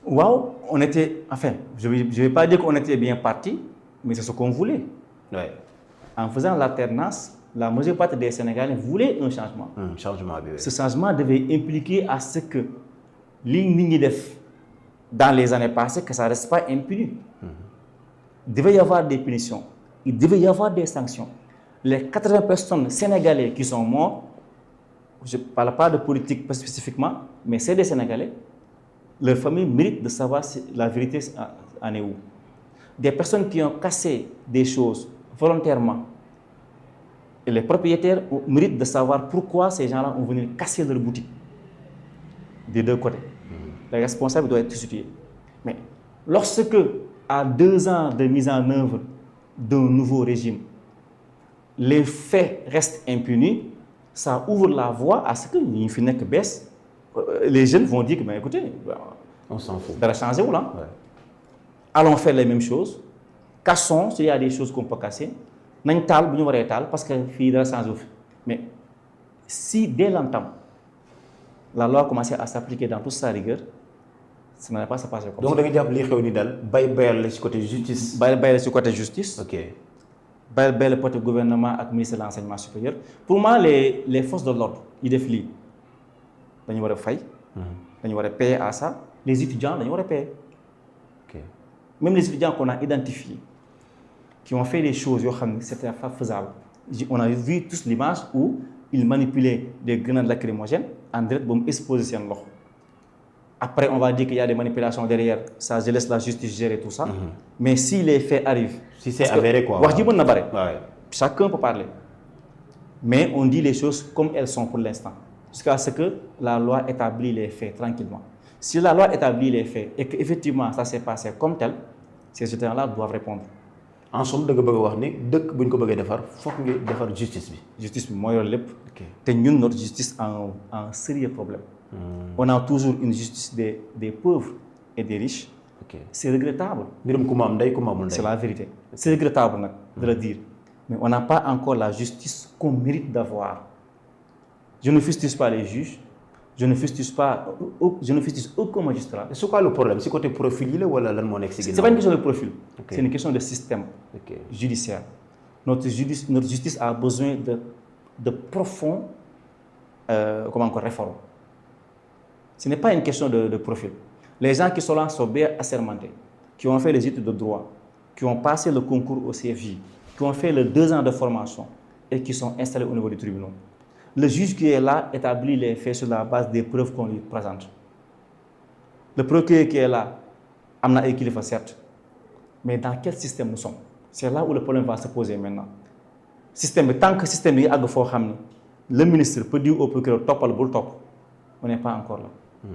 Waouh, on était, enfin, je ne vais pas dire qu'on était bien parti, mais c'est ce qu'on voulait. Ouais. En faisant l'alternance, la majeure partie des Sénégalais voulaient un changement. Changement, oui. Ce changement devait impliquer à ce que l'INIDEF, dans les années passées, que ça ne reste pas impuni. Il devait y avoir des punitions, il devait y avoir des sanctions. Les 80 personnes sénégalais qui sont morts, je ne parle pas de politique spécifiquement, mais c'est des Sénégalais, leur famille mérite de savoir si la vérité en est où. Des personnes qui ont cassé des choses volontairement, et les propriétaires méritent de savoir pourquoi ces gens-là ont venu casser leur boutique des deux côtés. Les responsables doivent être situés. Mais lorsque, à 2 ans de mise en œuvre d'un nouveau régime, les faits restent impunis, ça ouvre la voie à ce que baisse. Les jeunes vont dire que, ben, écoutez, on s'en fout. Ça va changer ou là. Ouais. Allons faire les mêmes choses. Cassons s'il y a des choses qu'on peut casser. Nañ taal bu ñu waree taal parce que fii dara changé wu fi. Mais si dès l'entame, la loi commençait à s'appliquer dans toute sa rigueur, ça n'allait pas se passer comme ça. Donc da nga jàpp li xew ni daal bayal la ci côté justice. Bayal ci côté justice. Ok. Bayal le côté gouvernement ak ministre de l'enseignement supérieur. Pour moi, les forces de l'ordre yi def lii dañu war a fay. dañu war a payer à ça. Les étudiants dañu war a payer. Ok. Même les étudiants qu'on a identifiés, qui ont fait des choses, c'était pas faisable. On a vu tous l'image où ils manipulaient des grenades lacrymogènes en direct pour exposer leur loxo. Après, on va dire qu'il y a des manipulations derrière. Ça, je laisse la justice gérer tout ça. Mais si les faits arrivent... Si c'est avéré, quoi. Ouais. Chacun peut parler. Mais on dit les choses comme elles sont pour l'instant. Jusqu'à ce que la loi établit les faits tranquillement. Si la loi établit les faits et qu'effectivement ça s'est passé comme tel, ces étudiants-là doivent répondre. En somme, da nga bëgg wax ni dëkk buñ ko bëggee defar fokk nga defar justice bi. Justice bi moo yor lépp. te ñun notre justice a un sérieux problème. On a toujours une justice des pauvres et des riches. C'est regrettable. Mbirum ku ma am ndey ku ma amul ndey. C'est la vérité. C'est regrettable nag de le dire. Mais on n'a pas encore la justice qu'on mérite d'avoir. Je ne fustige pas les juges. Je ne fustige aucun magistrat. C'est quoi le problème? C'est côté profil ou lan moo nekk ci ginnaaw? C'est pas une question de profil. C'est une question de système judiciaire. Notre justice a besoin de profondes réformes. Ce n'est pas une question de profil. Les gens qui sont là sont bien assermentés, qui ont fait les études de droit, qui ont passé le concours au CFJ, qui ont fait les 2 ans de formation et qui sont installés au niveau du tribunal. Le juge qui est là établit les faits sur la base des preuves qu'on lui présente. Le procureur qui est là, il a équilibre certes. Mais dans quel système nous sommes? C'est là où le problème va se poser maintenant. Tant que le système est à le ministre peut dire au procureur top, on n'est pas encore là.